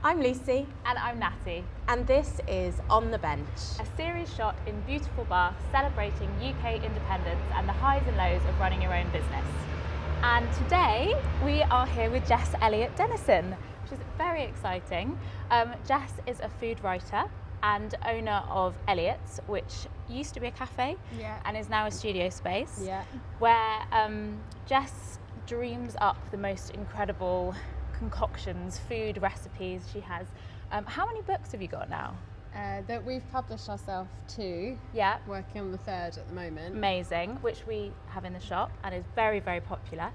I'm Lucy. And I'm Natty. And this is On the Bench. A series shot in beautiful Bath celebrating UK independence and the highs and lows of running your own business. And today we are here with Jess Elliott Dennison, which is very exciting. Jess is a food writer and owner of Elliott's, which used to be a cafe and is now a studio space, where Jess dreams up the most incredible concoctions, food recipes she has. How many books have you got now? That we've published ourselves two. Yeah. Working on the third at the moment. Amazing, which we have in the shop and is very, very popular.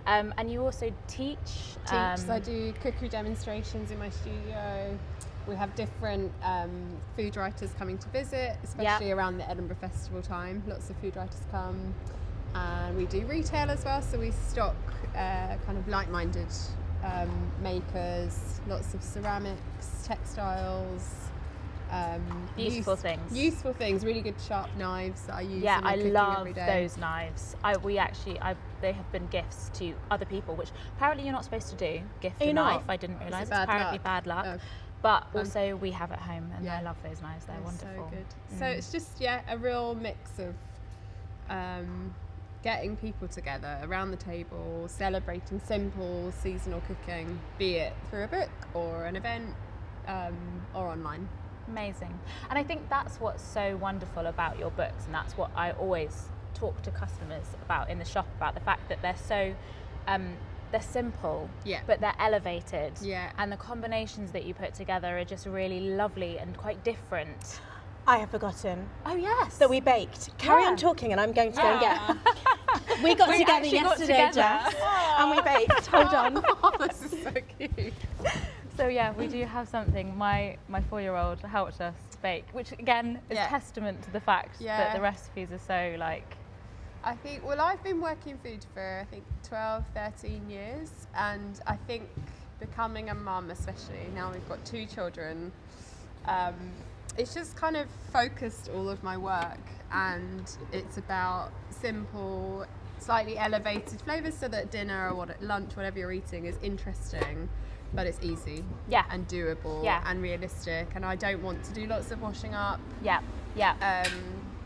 And you also teach. So I do cookery demonstrations in my studio. We have different food writers coming to visit, especially around the Edinburgh Festival time. Lots of food writers come. And we do retail as well, so we stock kind of like-minded makers, lots of ceramics, textures, useful things, really good sharp knives that I use. Yeah, in my I cooking love every day. those knives. They have been gifts to other people, which apparently you're not supposed to do. Gift a knife. I didn't realise. It's apparently bad luck. Oh. But also we have at home, and I love those knives. They're wonderful. So good. So it's just a real mix of getting people together around the table, celebrating simple seasonal cooking, be it through a book or an event or online. Amazing. And I think that's what's so wonderful about your books, and that's what I always talk to customers about in the shop, about the fact that they're so they're simple, but they're elevated, and the combinations that you put together are just really lovely and quite different. I have forgotten. Oh yes, that we baked. Carry on talking, and I'm going to go and get. We got together yesterday, Jess, and we baked. Hold on. This is so cute. So yeah, we do have something. My 4-year-old helped us bake, which again is testament to the fact that the recipes are so like. I think, I've been working food for 12, 13 years, and I think becoming a mum, especially now we've got 2 children, it's just kind of focused all of my work, and it's about simple, slightly elevated flavours so that dinner or lunch, whatever you're eating, is interesting, but it's easy and doable and realistic, and I don't want to do lots of washing up.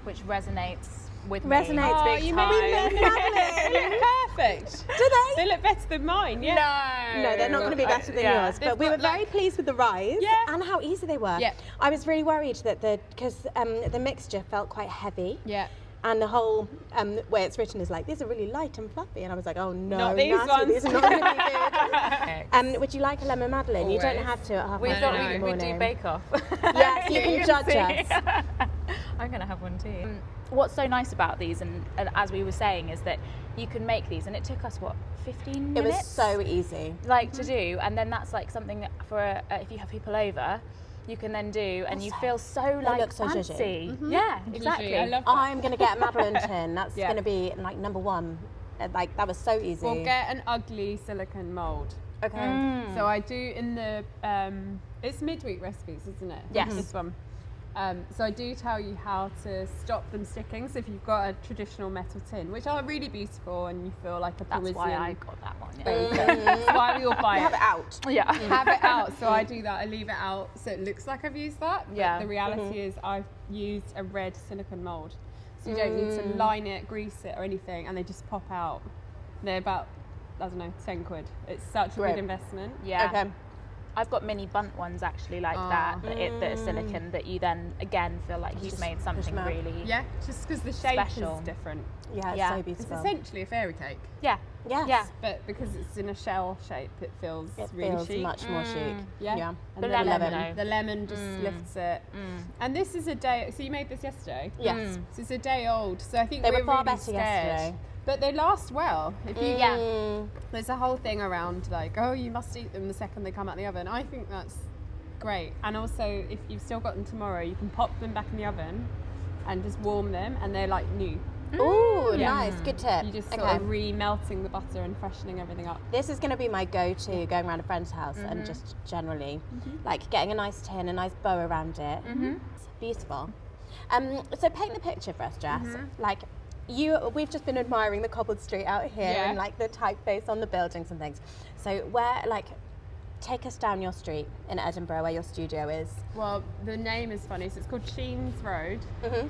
Which resonates with me. Resonates big time. We made perfect. Do they? They look better than mine, No, they're not going to be better than yours. But we were very pleased with the rise and how easy they were. I was really worried that because the mixture felt quite heavy. And the whole way it's written is like, these are really light and fluffy. And I was like, oh no, not these ones. These are not going to be good. Would you like a lemon madeleine? Always. You don't have to at half We past thought 9 in the we'd morning. do Bake Off. Yes, you can judge us. I'm going to have one too. What's so nice about these, and as we were saying, is that you can make these, and it took us 15 minutes? It was so easy. To do, and then that's like something for if you have people over, you can then do, and you feel so so fancy. Yeah, exactly. I love that. I'm going to get a Madeleine tin. That's going to be like number 1. Like, that was so easy. We'll get an ugly silicone mould. Okay. So I do in the, it's midweek recipes, isn't it? Yes. This one. So I do tell you how to stop them sticking. So if you've got a traditional metal tin, which are really beautiful and you feel like a Parisian. That's why I got that one. That's why we all buy it. Have it out. Yeah. Have it out. So I do that. I leave it out so it looks like I've used that. But the reality is I've used a red silicone mould. So you don't need to line it, grease it or anything, and they just pop out. They're about, 10 quid. It's such a good investment. Yeah. Okay. I've got mini bunt ones actually like that are silicone, that you then again feel like you've made something really just because the shape special. is different. Yeah, it's so beautiful. It's essentially a fairy cake. Yes. But because it's in a shell shape, it feels really feels chic. much more chic. Yeah. And the lemon just lifts it. And this is a day. So you made this yesterday. Yes. So it's a day old. So I think They we're were far really better scared. yesterday. But they last well. If you there's a whole thing around like, oh, you must eat them the second they come out the oven. I think that's great. And also, if you've still got them tomorrow, you can pop them back in the oven and just warm them, and they're like new. Ooh, nice. Good tip. You just sort of re-melting the butter and freshening everything up. This is going to be my go-to going around a friend's house and just generally like getting a nice tin, a nice bow around it. It's beautiful. So paint the picture for us, Jess. Like, we've just been admiring the cobbled street out here and like the typeface on the buildings and things. So where, like, take us down your street in Edinburgh where your studio is. Well, the name is funny, so it's called Sheens Road.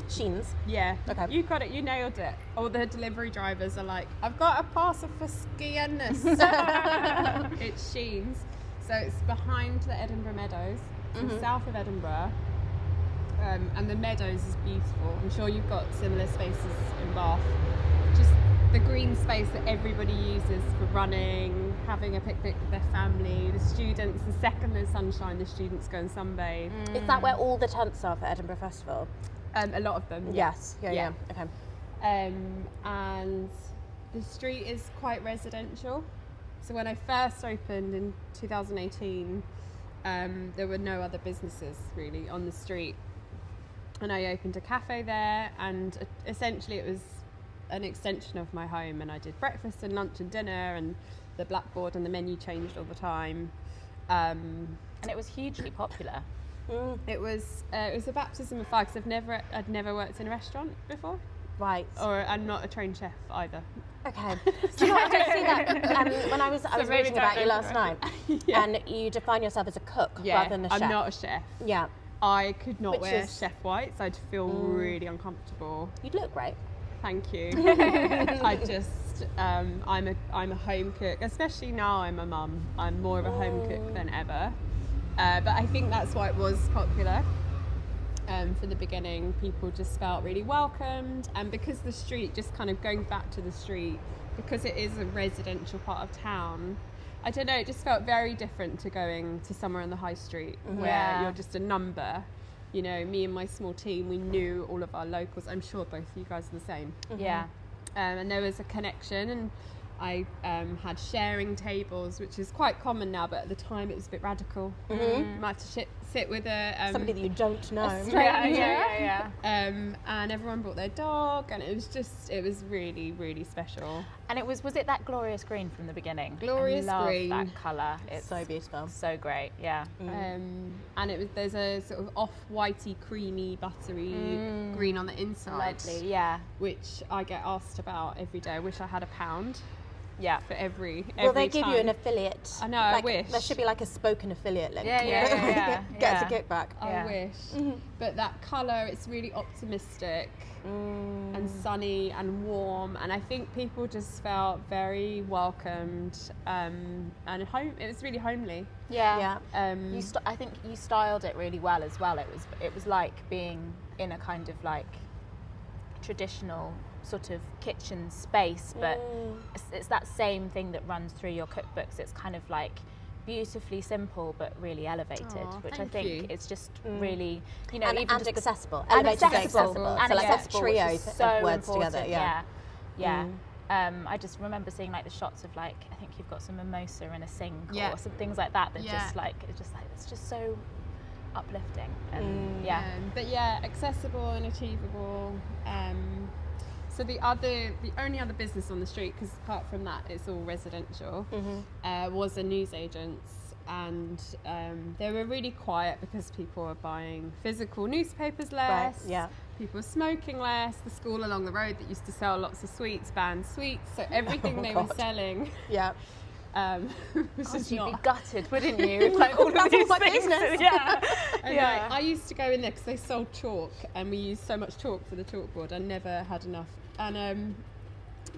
Sheens? Yeah. Okay. You got it, you nailed it. All the delivery drivers are like, I've got a parcel for Skiennis. It's Sheens. So it's behind the Edinburgh Meadows, so south of Edinburgh. And the Meadows is beautiful. I'm sure you've got similar spaces in Bath. Just the green space that everybody uses for running, having a picnic with their family. The students, the second there's sunshine, the students go and sunbathe. Is that where all the tents are for Edinburgh Festival? A lot of them. Yes. Yeah. Okay. And the street is quite residential. So when I first opened in 2018, there were no other businesses really on the street. And I opened a cafe there, and essentially it was an extension of my home, and I did breakfast and lunch and dinner, and the blackboard and the menu changed all the time. And it was hugely popular. It was a baptism of fire, because I'd never worked in a restaurant before. Right. Or I'm not a trained chef either. Okay. Do you know what I did see that when I was reading about you last night, and you define yourself as a cook rather than a chef. I'm not a chef. Yeah. I could not wear chef whites. I'd feel really uncomfortable. You'd look great. Thank you. I just, I'm a home cook, especially now I'm a mum. I'm more of a home cook than ever. But I think that's why it was popular. From the beginning, people just felt really welcomed, and because the street, just kind of going back to the street, because it is a residential part of town, I don't know, it just felt very different to going to somewhere on the high street where you're just a number. You know, me and my small team, we knew all of our locals. I'm sure both of you guys are the same. Yeah. And there was a connection, and I had sharing tables, which is quite common now, but at the time it was a bit radical. You might have to sit with somebody that you don't know. A stranger. And everyone brought their dog, and it was really, really special. And was it that glorious green from the beginning? Glorious green. I love that colour. It's so beautiful. So great, yeah. And there's a sort of off-whitey, creamy, buttery green on the inside. Lovely, yeah. Which I get asked about every day. I wish I had £1. Yeah, for every Well, they give time. you an affiliate. I know, I wish. There should be like a spoken affiliate link. Yeah. Gets a kickback. I wish. But that colour, it's really optimistic and sunny and warm, and I think people just felt very welcomed and home. It was really homely. Yeah. I think you styled it really well as well. It was like being in a kind of like traditional sort of kitchen space, but it's that same thing that runs through your cookbooks. It's kind of like beautifully simple but really elevated, which I think is just really, you know, and even just accessible. And Elevated accessible. So And like accessible, a trio which is of so words important. together. Yeah. I just remember seeing like the shots of like, I think you've got some mimosa in a sink or some things like that it's just so uplifting. And but accessible and achievable. So the only other business on the street, because apart from that it's all residential, was a newsagent's, and they were really quiet because people were buying physical newspapers less. Right, people were smoking less. The school along the road that used to sell lots of sweets banned sweets, so everything they were selling was just you'd not. be gutted, wouldn't you? If, like, all of these things. I used to go in there because they sold chalk, and we used so much chalk for the chalkboard. I never had enough, and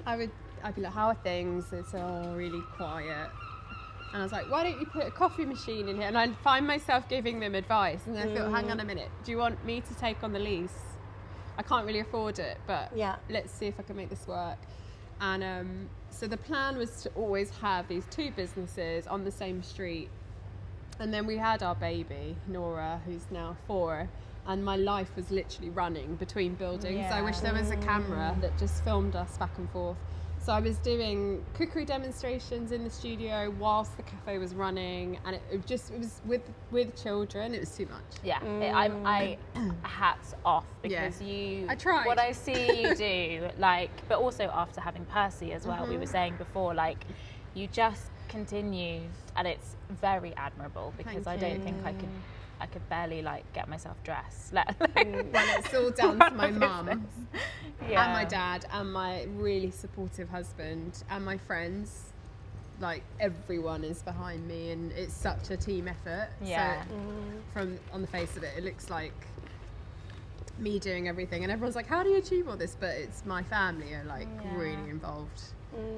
I'd be like, "How are things?" It's all really quiet, and I was like, "Why don't you put a coffee machine in here?" And I'd find myself giving them advice, and then I thought, "Hang on a minute, do you want me to take on the lease? I can't really afford it, but let's see if I can make this work." And so the plan was to always have these two businesses on the same street. And then we had our baby, Nora, who's now 4, and my life was literally running between buildings. I wish there was a camera that just filmed us back and forth. So I was doing cookery demonstrations in the studio whilst the cafe was running, and it was with children. It was too much. Yeah, I hats off, because I tried. What I see you do, like, but also after having Percy as well, we were saying before, like, you just continue, and it's very admirable, because I don't think I could barely like get myself dressed. Well, it's all down to my mum and my dad and my really supportive husband and my friends. like everyone is behind me, and it's such a team effort. Yeah. So from on the face of it, it looks like me doing everything, and everyone's like, how do you achieve all this? But it's my family are like really involved.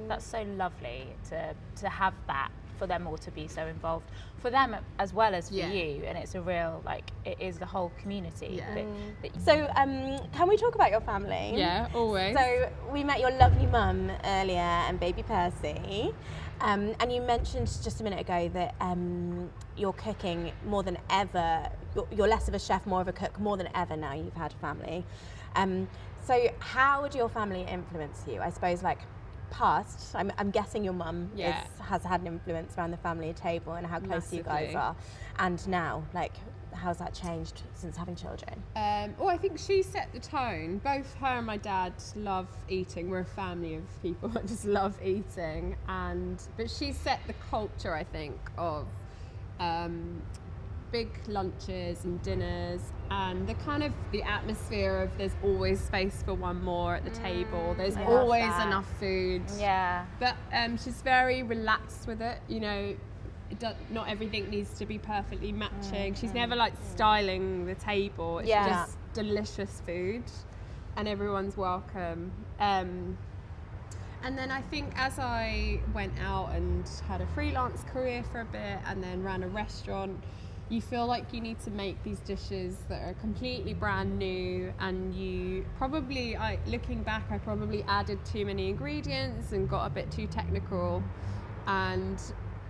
That's so lovely to have that, for them all to be so involved, for them as well as for you, and it's a real, like, it is the whole community. So can we talk about your family? Yeah, always. So we met your lovely mum earlier and baby Percy, and you mentioned just a minute ago that you're cooking more than ever. You're less of a chef, more of a cook, more than ever now you've had a family. So how do your family influence you? I suppose, like, past, I'm guessing your mum has had an influence around the family table and how close you guys are. And now, like, how's that changed since having children? I think she set the tone. Both her and my dad love eating. We're a family of people that just love eating. But she set the culture, I think, of big lunches and dinners, and the atmosphere of there's always space for one more at the table. There's always enough food. Yeah. But she's very relaxed with it. You know, not everything needs to be perfectly matching. She's never like styling the table. It's just delicious food, and everyone's welcome. And then I think as I went out and had a freelance career for a bit and then ran a restaurant, you feel like you need to make these dishes that are completely brand new, and you probably, looking back, I probably added too many ingredients and got a bit too technical. And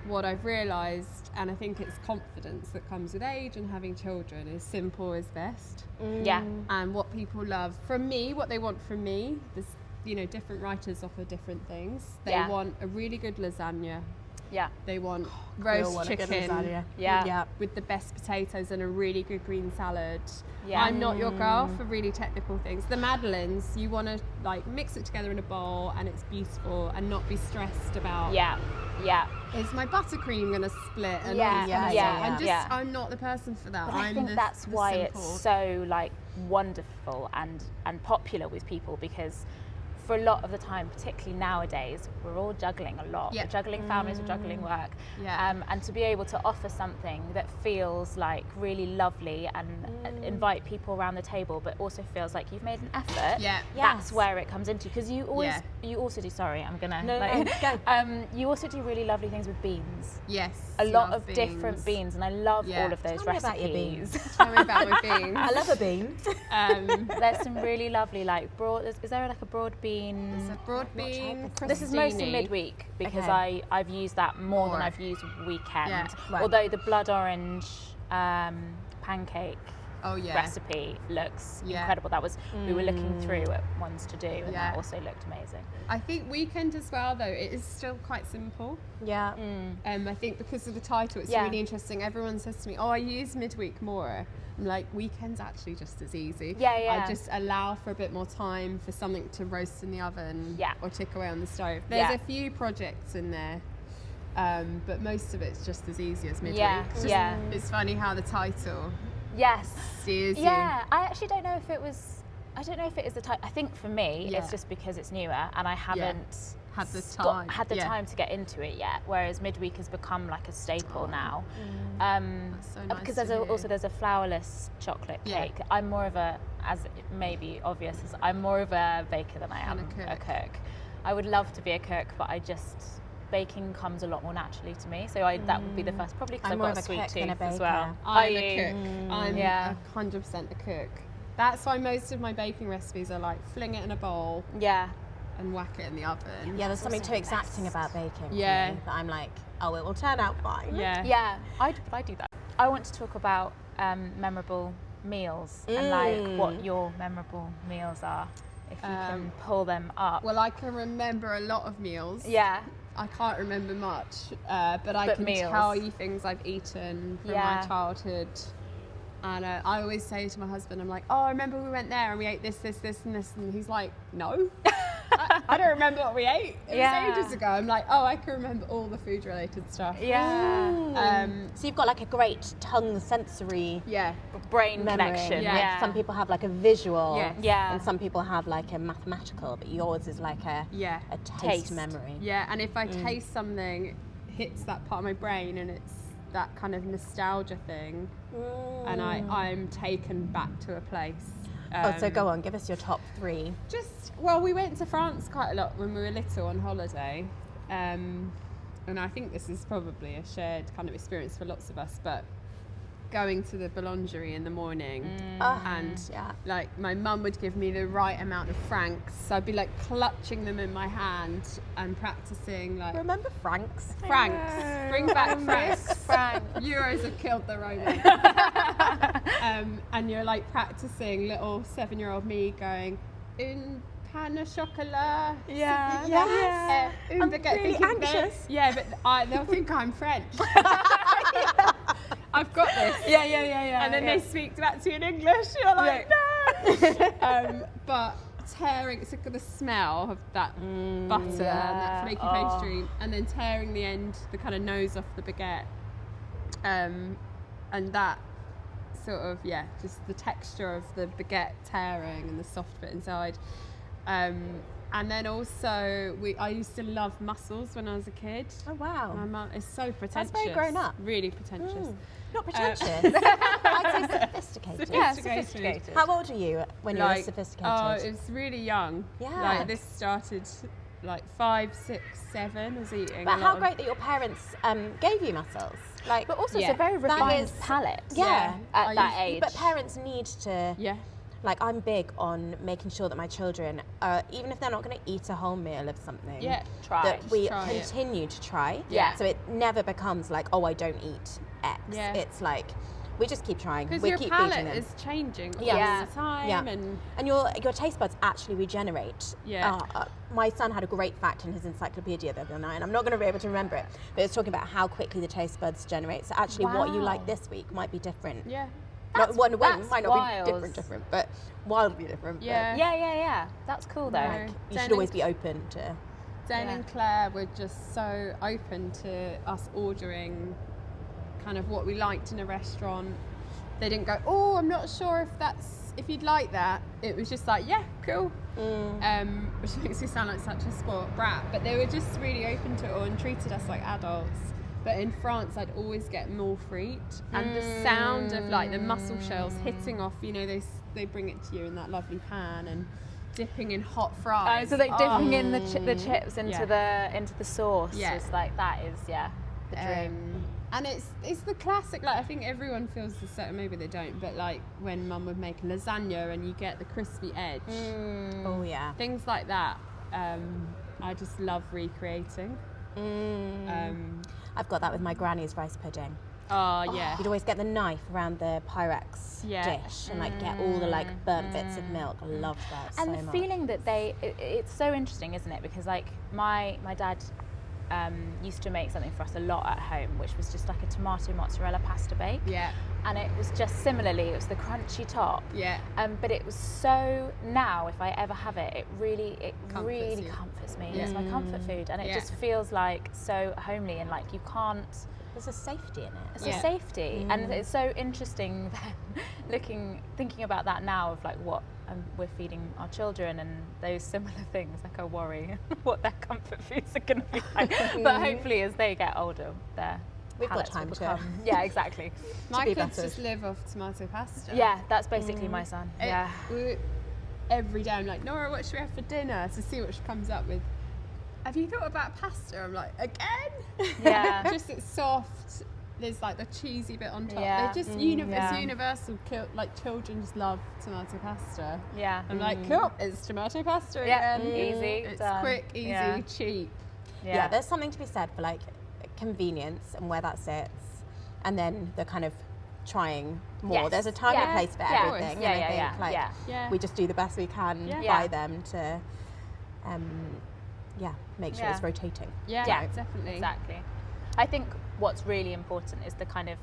what I've realised, and I think it's confidence that comes with age and having children, is simple is best. Yeah. And what people love from me, what they want from me, there's, you know, different writers offer different things. They want a really good lasagna. Yeah. They want roast chicken with the best potatoes and a really good green salad. Yeah. I'm not your girl for really technical things. The madeleines, you want to like mix it together in a bowl and it's beautiful and not be stressed about is my buttercream going to split and I'm not the person for that. But I think that's why it's so like wonderful and popular with people, because for a lot of the time, particularly nowadays, we're all juggling a lot. We're juggling families, we're juggling work. And to be able to offer something that feels like really lovely and invite people around the table, but also feels like you've made an effort, that's where it comes into. Because you always, you also do, sorry, I'm gonna, you also do really lovely things with beans. Yes. A lot of different beans, and I love all of those recipes. About your beans. Tell me about my beans. I love a bean. There's some really lovely, like, broad, is there like a broad bean? There's a broad bean. This is mostly midweek, because I've used that more than I've used weekend. Although the blood orange pancake recipe looks incredible. That was, we were looking through at ones to do, and that also looked amazing. I think weekend as well, though, it is still quite simple. I think because of the title, it's really interesting. Everyone says to me, oh, I use midweek more. I'm like, weekend's actually just as easy. I just allow for a bit more time for something to roast in the oven or tick away on the stove. There's a few projects in there, but most of it's just as easy as midweek. It's funny how the title steers you. I actually don't know if it was, I don't know if it is the type. I think for me, it's just because it's newer and I haven't had the time to get into it yet. Whereas midweek has become like a staple now. That's so nice because there's a flourless chocolate cake. I'm more of a, as it may be obvious, I'm more of a baker than I am a cook. I would love to be a cook, but baking comes a lot more naturally to me. So that would be the first, probably because I've got a sweet tooth as well. I'm a cook. I'm 100% a cook. That's why most of my baking recipes are like fling it in a bowl. And whack it in the oven. There's something too exacting about baking. That I'm like, oh, it will turn out fine. I do that. I want to talk about memorable meals and like what your memorable meals are, if you can pull them up. Well, I can remember a lot of meals. I can't remember much, but I can tell you things I've eaten from my childhood. And I always say to my husband, I'm like, oh, I remember we went there and we ate this, and this, and this. And he's like, no. I don't remember what we ate. It was ages ago. I'm like, oh, I can remember all the food related stuff. Yeah. So you've got like a great tongue sensory brain memory. connection. Yeah. Some people have like a visual. Yeah. And some people have like a mathematical, but yours is like a taste memory. Yeah, and if I taste something, it hits that part of my brain and it's that kind of nostalgia thing. And I'm taken back to a place. So go on, give us your top 3. Well, we went to France quite a lot when we were little on holiday. And I think this is probably a shared kind of experience for lots of us, but going to the boulangerie in the morning and like my mum would give me the right amount of francs, so I'd be like clutching them in my hand and practicing like remember francs bring back francs. Euros have killed the Romans. And you're like practicing little 7-year-old me going in pain au chocolat. I'm really anxious. But they'll think I'm French. I've got this. And then they speak back to you in English. You're like, no. But tearing, it's the smell of that butter and that flaky pastry, and then tearing the kind of nose off the baguette, and that sort of just the texture of the baguette tearing and the soft bit inside. And then also, I used to love mussels when I was a kid. Oh wow! My mum is so pretentious. That's very grown up. Really pretentious. Not pretentious. I'd say sophisticated. Yeah, sophisticated. How old were you when you were sophisticated? Oh, it was really young. Yeah. Like this started like 5, 6, 7 was eating. But how great that your parents gave you mussels. Like, but also it's a very refined palate. Yeah. At that age. But parents need to. Yeah. Like, I'm big on making sure that my children, even if they're not going to eat a whole meal of something, that we continue to try. Yeah. So it never becomes like, oh, I don't eat X. Yeah. It's like, we just keep trying. Because we your keep palate is changing all the time. Yeah. And your taste buds actually regenerate. Yeah. My son had a great fact in his encyclopedia the other night, and I'm not going to be able to remember it, but it's talking about how quickly the taste buds generate. So actually what you like this week might be different. Yeah. Might not be different, but wildly different. Yeah. That's cool though. Like, you should always be open to. Den and Claire were just so open to us ordering kind of what we liked in a restaurant. They didn't go, oh, I'm not sure if you'd like that. It was just like, yeah, cool. Which makes me sound like such a spoiled brat, but they were just really open to it all and treated us like adults. But in France, I'd always get more frites, and the sound of like the mussel shells hitting off, they bring it to you in that lovely pan and dipping in hot fries. So like dipping in the chips into the sauce. Yeah. It's like that is the dream. And it's the classic. Like I think everyone feels the same. Maybe they don't, but like when Mum would make lasagna and you get the crispy edge. Oh yeah. Things like that. I just love recreating. I've got that with my granny's rice pudding. Oh yeah. You'd always get the knife around the Pyrex dish and like get all the like burnt bits of milk. I love that so much. And the feeling that it's so interesting, isn't it? Because like my dad used to make something for us a lot at home, which was just like a tomato mozzarella pasta bake. Yeah. And it was just similarly, it was the crunchy top. Yeah. But it was so, now if I ever have it, it really comforts me. Yeah. It's my comfort food, and it just feels like so homely, and like you can't. There's a safety in it. It's a safety, and it's so interesting then thinking about that now of like what we're feeding our children and those similar things. Like I worry what their comfort foods are going to be like. But hopefully, as they get older, we've got time to. Yeah, exactly. My kids just live off tomato pasta. Yeah, that's basically my son. Yeah. Every day I'm like, Nora, what should we have for dinner? To see what she comes up with. Have you thought about pasta? I'm like, again? Yeah. Just it's soft. There's like the cheesy bit on top. Yeah. They're just it's universal. Like children just love tomato pasta. Yeah. I'm like, cool, it's tomato pasta again. Easy. It's quick, easy, cheap. Yeah, there's something to be said for like convenience and where that sits, and then the kind of trying more. Yes. There's a time and place for everything. And I think we just do the best we can by them to make sure it's rotating. Yeah, definitely. Exactly. I think what's really important is the kind of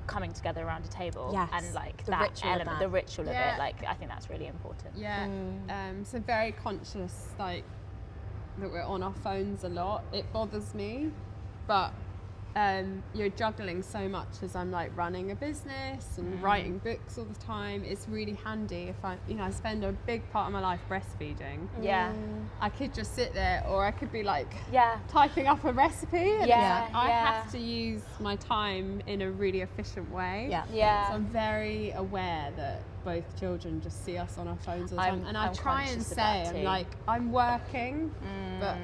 coming together around a table and like the ritual of it. Like I think that's really important. Yeah. So very conscious, like that we're on our phones a lot. It bothers me, but you're juggling so much as I'm like running a business and writing books all the time. It's really handy if I spend a big part of my life breastfeeding. Yeah. I could just sit there, or I could be like typing up a recipe. And I have to use my time in a really efficient way. Yeah. So I'm very aware that both children just see us on our phones all the time, and I try and say, I'm working, but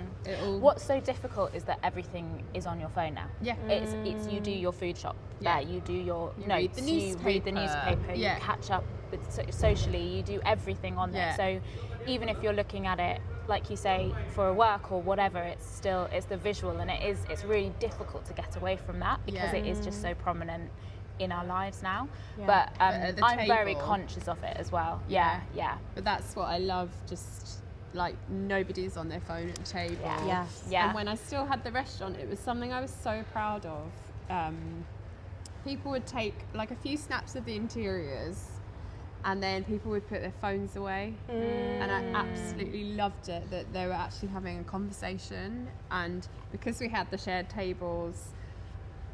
What's so difficult is that everything is on your phone now. Yeah. It's you do your food shop there, you do your notes, you read the newspaper, you catch up with socially, you do everything on there. So even if you're looking at it, like you say, for a work or whatever, it's the visual, and it's really difficult to get away from that because it is just so prominent in our lives now. But I'm very conscious of it as well. Yeah. But that's what I love, just like nobody's on their phone at the table. And when I still had the restaurant, it was something I was so proud of. People would take like a few snaps of the interiors, and then people would put their phones away, and I absolutely loved it that they were actually having a conversation. And because we had the shared tables,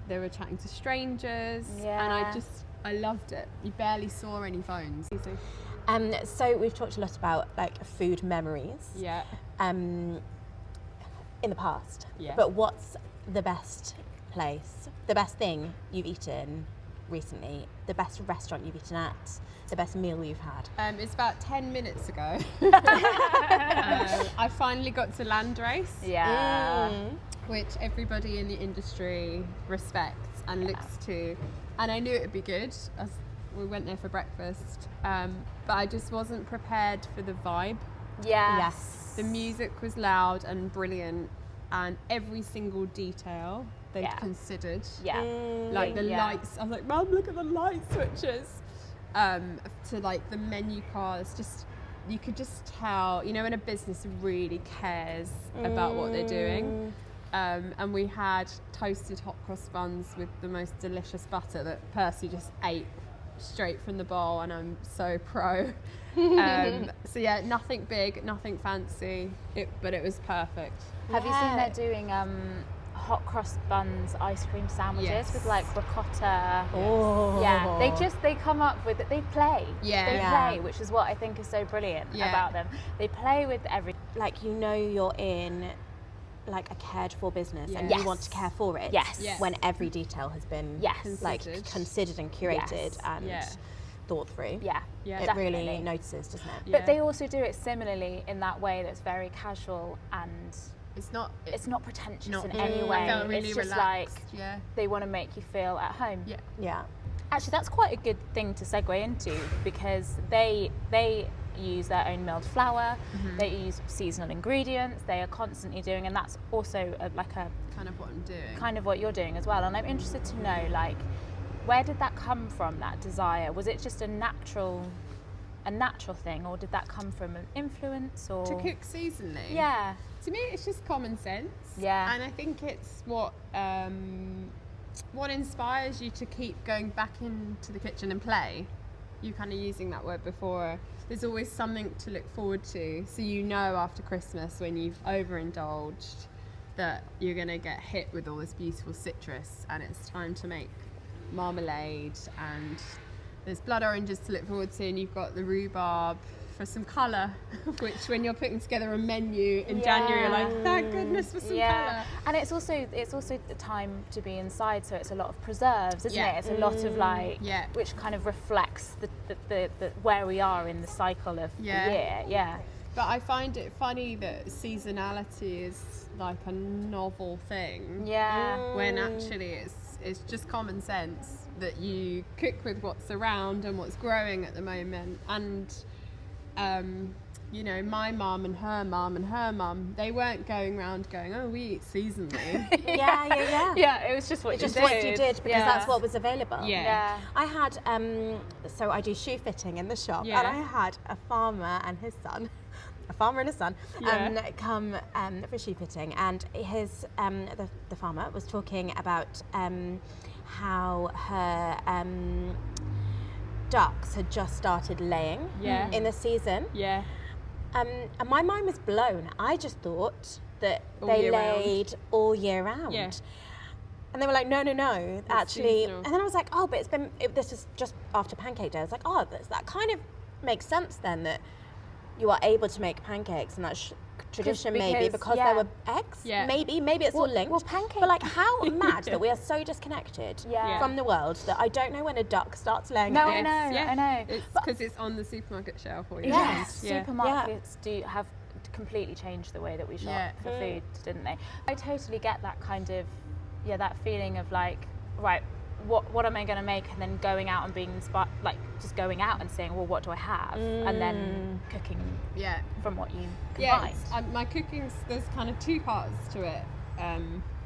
they were chatting to strangers, and I loved it. You barely saw any phones. So we've talked a lot about like food memories. In the past. But what's the best place, the best thing you've eaten recently, the best restaurant you've eaten at, the best meal you've had? It's about 10 minutes ago. I finally got to Landrace. Which everybody in the industry respects and looks to, and I knew it would be good. We went there for breakfast, but I just wasn't prepared for the vibe. Yes. The music was loud and brilliant, and every single detail they'd considered. Like the lights, I was like, Mum, look at the light switches. To like the menu cards, just you could just tell, when a business really cares about what they're doing. And we had toasted hot cross buns with the most delicious butter that Percy just ate straight from the bowl, and I'm so pro. So nothing big, nothing fancy, but it was perfect. Have you seen they're doing hot cross buns ice cream sandwiches with like ricotta? They come up with it, they play, play, which is what I think is so brilliant about them. They play with everything, like you're in like a cared for business, and you want to care for it when every detail has been considered and curated and thought through. It really notices, doesn't it? But they also do it similarly in that way that's very casual, and it's not pretentious in any way. Really it's just relaxed. like they want to make you feel at home. Actually, that's quite a good thing to segue into, because they use their own milled flour, they use seasonal ingredients, they are constantly doing, and that's also kind of what I'm doing, kind of what you're doing as well. And I'm interested to know, like, where did that come from, that desire? Was it just a natural thing, or did that come from an influence, or to cook seasonally? To me, it's just common sense. And I think it's what inspires you to keep going back into the kitchen and play. You kind of using that word before. There's always something to look forward to. So after Christmas, when you've overindulged, that you're going to get hit with all this beautiful citrus, and it's time to make marmalade, and there's blood oranges to look forward to, and you've got the rhubarb for some colour, which when you're putting together a menu in January, you're like, thank goodness for some colour. And it's also the time to be inside, so it's a lot of preserves, isn't it? It's a lot of which kind of reflects the where we are in the cycle of the year. But I find it funny that seasonality is like a novel thing. When actually it's just common sense that you cook with what's around and what's growing at the moment. And my mum and her mum and her mum, they weren't going around going, oh, we eat seasonally. It was just what you did because that's what was available. I had so I do shoe fitting in the shop, and I had a farmer and his son come for shoe fitting, and his the farmer was talking about how her ducks had just started laying in the season. And my mind was blown. I just thought that they laid all year round. Yeah. And they were like, no, actually. Seasonal. And then I was like, oh, but this was just after Pancake Day. I was like, oh, that kind of makes sense then, that you are able to make pancakes, and that's tradition because there were eggs. Yeah. Maybe it's all linked. Well, pancakes. But like, how mad that we are so disconnected from the world that I don't know when a duck starts laying eggs. I know. It's because it's on the supermarket shelf. Yes. Supermarkets do have completely changed the way that we shop for food, didn't they? I totally get that kind of, that feeling of like, right, what am I going to make, and then going out and being inspired, like just going out and saying, well, what do I have, and then cooking from what you can find. My cooking's, there's kind of two parts to it.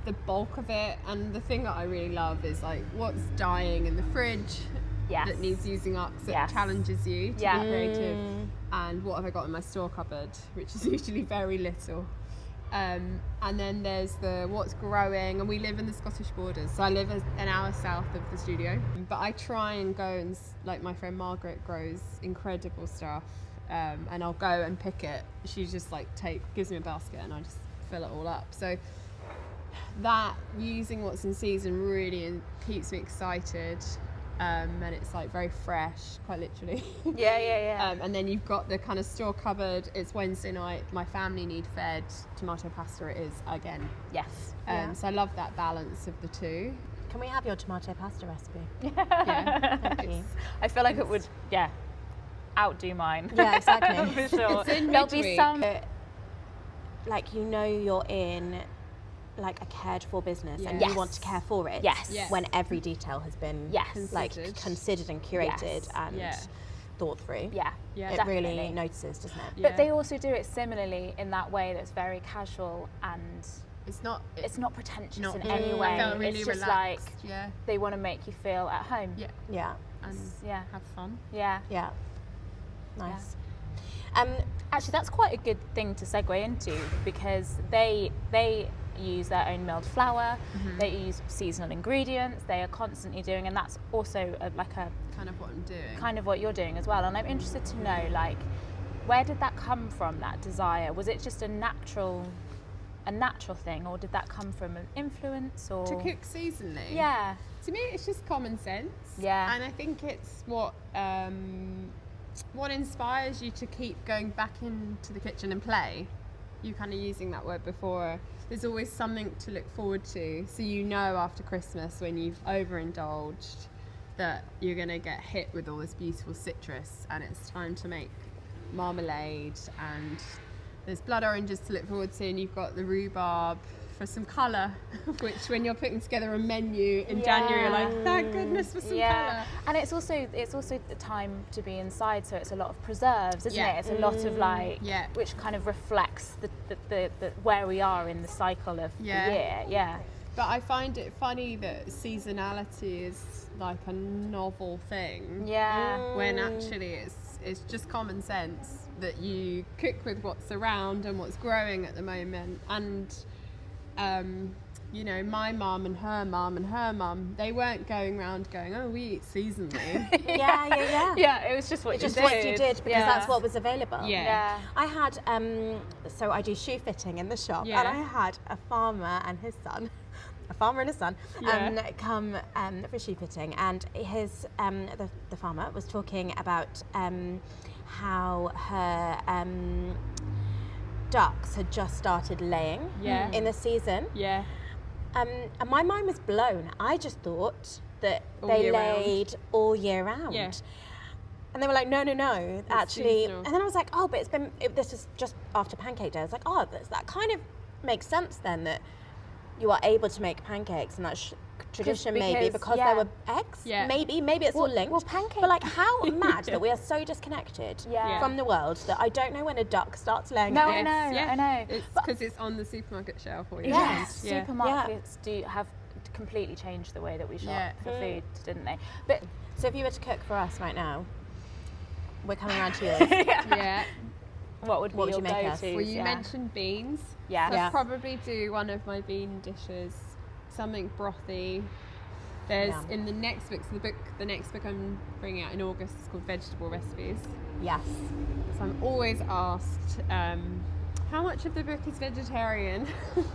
The bulk of it, and the thing that I really love is like what's dying in the fridge that needs using up, that challenges you to be creative, and what have I got in my store cupboard, which is usually very little. And then there's the what's growing, and we live in the Scottish borders, so I live an hour south of the studio, but I try and go and, like my friend Margaret grows incredible stuff, and I'll go and pick it. She just like gives me a basket and I just fill it all up. So that, using what's in season, really keeps me excited. And it's like very fresh, quite literally. And then you've got the kind of store cupboard. It's Wednesday night. My family need fed. Tomato pasta it is again. Yes. So I love that balance of the two. Can we have your tomato pasta recipe? Thank you. I feel like it would, outdo mine. Yeah, exactly. For sure. It's in There'll be midweek. some. Like, you're in like a cared for business, and you want to care for it. When every detail has been considered and curated and thought through. It really notices, doesn't it? But they also do it similarly in that way that's very casual, and it's not pretentious in any way. I felt really it's just relaxed. like they want to make you feel at home. And have fun. Nice. Actually, that's quite a good thing to segue into, because they use their own milled flour, they use seasonal ingredients, they are constantly doing, and that's also like a kind of what I'm doing, kind of what you're doing as well. And I'm interested to know, like, where did that come from, that desire? Was it just a natural thing, or did that come from an influence, or to cook seasonally? To me it's just common sense, and I think it's what inspires you to keep going back into the kitchen and play. You kind of using that word before. There's always something to look forward to. So after Christmas, when you've overindulged, that you're going to get hit with all this beautiful citrus, and it's time to make marmalade, and there's blood oranges to look forward to, and you've got the rhubarb for some colour, which when you're putting together a menu in January, you're like, thank goodness for some colour. And it's also the time to be inside, so it's a lot of preserves, isn't it? It's a lot of like, which kind of reflects the where we are in the cycle of the year. But I find it funny that seasonality is like a novel thing. When actually it's just common sense that you cook with what's around and what's growing at the moment. And my mum and her mum and her mum, they weren't going around going, oh, we eat seasonally. It was just what you did because that's what was available. I had so I do shoe fitting in the shop, and I had a farmer and his son come for shoe fitting, and his the farmer was talking about how her ducks had just started laying in the season. And my mind was blown. I just thought that they laid all year round. And they were like, no, actually. Seasonal. And then I was like, oh, but this is just after Pancake Day. I was like, oh, that kind of makes sense then, that you are able to make pancakes, and that's tradition because there were eggs. Maybe it's all linked. Well, pancakes. But like, how mad that we are so disconnected from the world that I don't know when a duck starts laying eggs. I know. It's because it's on the supermarket shelf. Supermarkets do have completely changed the way that we shop for food, didn't they? But so if you were to cook for us right now, we're coming around to yours. What would you make us? Well, you mentioned beans. So I'd probably do one of my bean dishes, something brothy, There's in the next book, so the next book I'm bringing out in August is called Vegetable Recipes. Yes. So I'm always asked, how much of the book is vegetarian?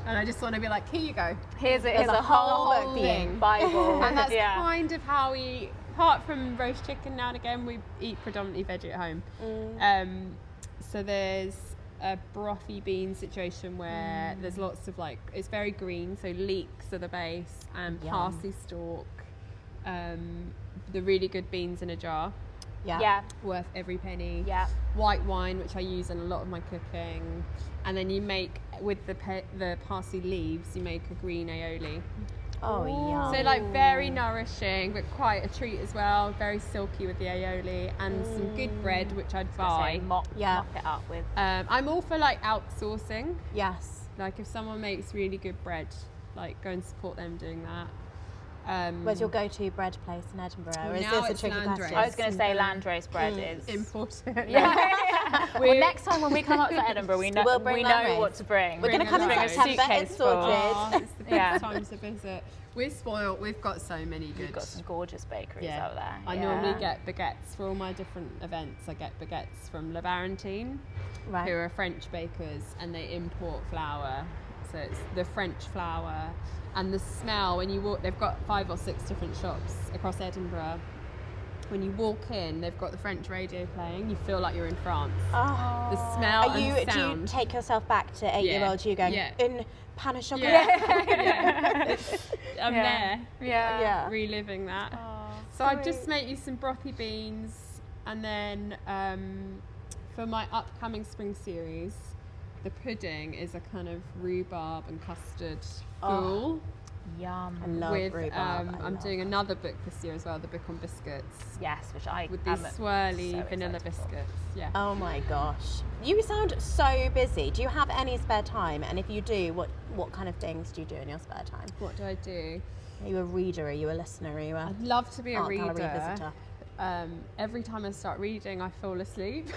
And I just want to be like, here you go. Here's a whole thing. Bible. And that's kind of how we, apart from roast chicken now and again, we eat predominantly veggie at home. So there's a brothy bean situation where there's lots of it's very green, so leeks are the base, and parsley stalk, the really good beans in a jar. Yeah. Worth every penny. Yeah. White wine, which I use in a lot of my cooking, and then you make with the parsley leaves, you make a green aioli. Oh yeah. So very nourishing, but quite a treat as well. Very silky with the aioli, and some good bread, which I'd buy. Mop it up with. I'm all for outsourcing. Yes. If someone makes really good bread, go and support them doing that. Where's your go-to bread place in Edinburgh? Or is now this a it's tricky Landrace. question? I was going to say Landrace bread is important. Well, next time when we come up to Edinburgh, we know what to bring. We're going to come in September. It's sorted. It's the best time to visit. We're spoiled. We've got so many good. We've got some gorgeous bakeries out there. I normally get baguettes for all my different events. I get baguettes from Le Barentine, who are French bakers, and they import flour. So it's the French flour. And the smell, when you walk, they've got 5 or 6 different shops across Edinburgh. When you walk in, they've got the French radio playing. You feel like you're in France. Oh. The smell and sound. Do you take yourself back to 8-year-old you going, in pan of chocolate? I'm there. Yeah. Reliving that. Oh, so I'd just make you some brothy beans. And then for my upcoming spring series, the pudding is a kind of rhubarb and custard fool. Yum. I love rhubarb. I'm doing another book this year as well, the book on biscuits. Yes, which I with these swirly vanilla biscuits. Yeah. Oh my gosh. You sound so busy. Do you have any spare time? And if you do, what kind of things do you do in your spare time? What do I do? Are you a reader? Are you a listener? Are you a I'd love to be a reader. visitor? Every time I start reading, I fall asleep.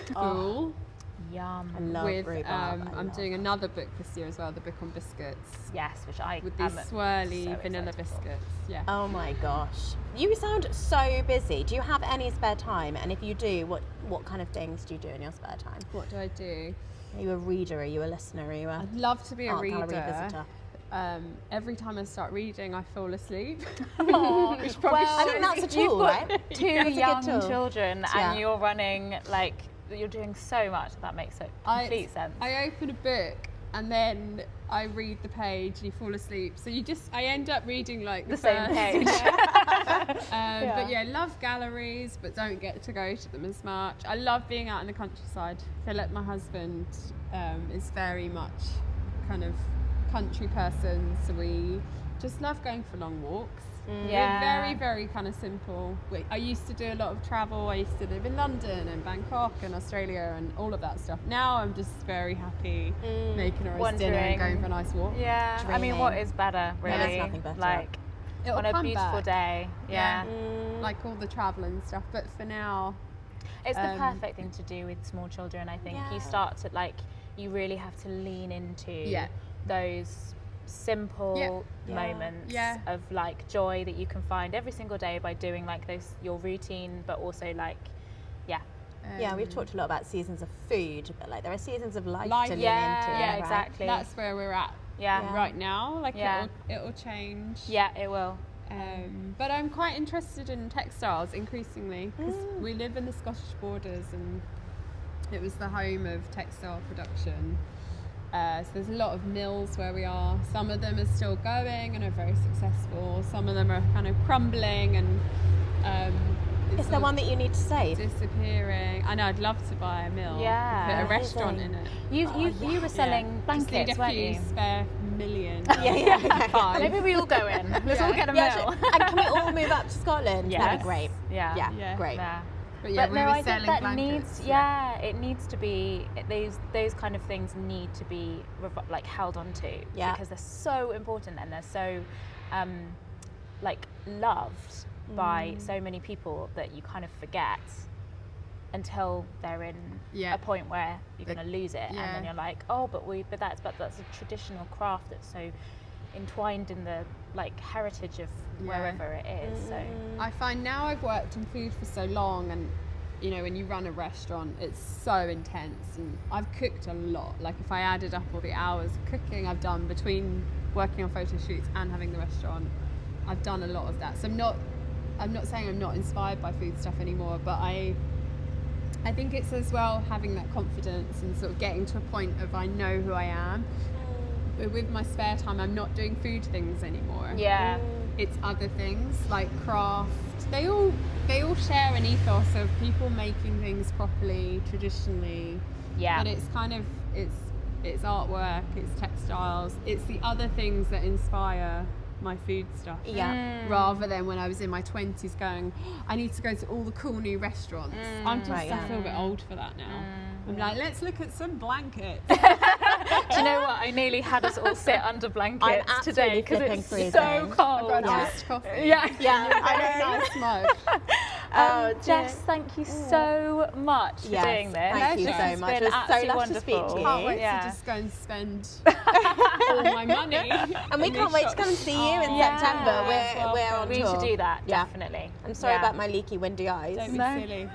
Yum. I love rhubarb. I'm doing another book this year as well, the book on biscuits. Yes, which I with these swirly vanilla biscuits. Yeah. Oh my gosh. You sound so busy. Do you have any spare time? And if you do, what kind of things do you do in your spare time? What do I do? Are you a reader? Are you a listener? Are you a I'd love to be a reader. visitor? Every time I start reading, I fall asleep. Which probably I think that's a tool, right? Two young children, and you're running you're doing so much. That makes complete sense. I open a book and then I read the page and you fall asleep. So I end up reading the same page. But love galleries, but don't get to go to them as much. I love being out in the countryside. Philip, my husband, is very much kind of country person, so we just love going for long walks. We're very, very kind of simple. I used to do a lot of travel. I used to live in London and Bangkok and Australia and all of that stuff. Now I'm just very happy making a roast dinner and going for a nice walk. Yeah, Dreaming. I mean, what is better, really? Yeah, there's nothing better. It'll on a come beautiful back. day. Yeah. All the travel and stuff. But for now, it's the perfect thing to do with small children. I think you start to you really have to lean into those simple moments of joy that you can find every single day by doing your routine, but also we've talked a lot about seasons of food, but there are seasons of life to lean into. Yeah, exactly. That's where we're at right now. It'll change. Yeah, it will. But I'm quite interested in textiles increasingly because we live in the Scottish borders and it was the home of textile production. So there's a lot of mills where we are. Some of them are still going and are very successful. Some of them are kind of crumbling and is there one that you need to save? Disappearing. I know. I'd love to buy a mill. Yeah. Put a restaurant in it. You were selling blankets, just weren't need a you? few spare million. Yeah. Maybe we all go in. Let's all get a mill. And can we all move up to Scotland? Yes. That'd be great. Yeah. Great. Yeah. But we were selling think that blankets. it needs to be those kind of things need to be held on to because they're so important and they're so loved by so many people that you kind of forget until they're in a point where you're going to lose it and then you're like, but that's a traditional craft that's so entwined in the like heritage of wherever it is. So I find now I've worked in food for so long, and you know, when you run a restaurant, it's so intense, and I've cooked a lot. Like if I added up all the hours of cooking I've done between working on photo shoots and having the restaurant, I've done a lot of that. So I'm not saying I'm not inspired by food stuff anymore, but I think it's as well having that confidence and sort of getting to a point of I know who I am. But with my spare time, I'm not doing food things anymore. Yeah. It's other things like craft. They all share an ethos of people making things properly, traditionally. Yeah. But it's kind of it's artwork, it's textiles, it's the other things that inspire my food stuff. Yeah. Rather than when I was in my 20s going, I need to go to all the cool new restaurants. I feel a bit old for that now. I'm like, let's look at some blankets. Do you know what? I nearly had us all sit under blankets today because it's so cold. I've got iced coffee. Yeah. I know. Nice mug. Jess, thank you so much for doing this. Thank you so much. It was so nice to speak to you. Can't wait to just go and spend all my money. And we can't wait to come and see you in September. We're on tour. We should do that, definitely. I'm sorry about my leaky, windy eyes. Don't be silly.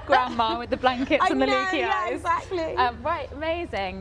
Grandma with the blankets and the leaky eyes. Yeah, exactly. Right, amazing.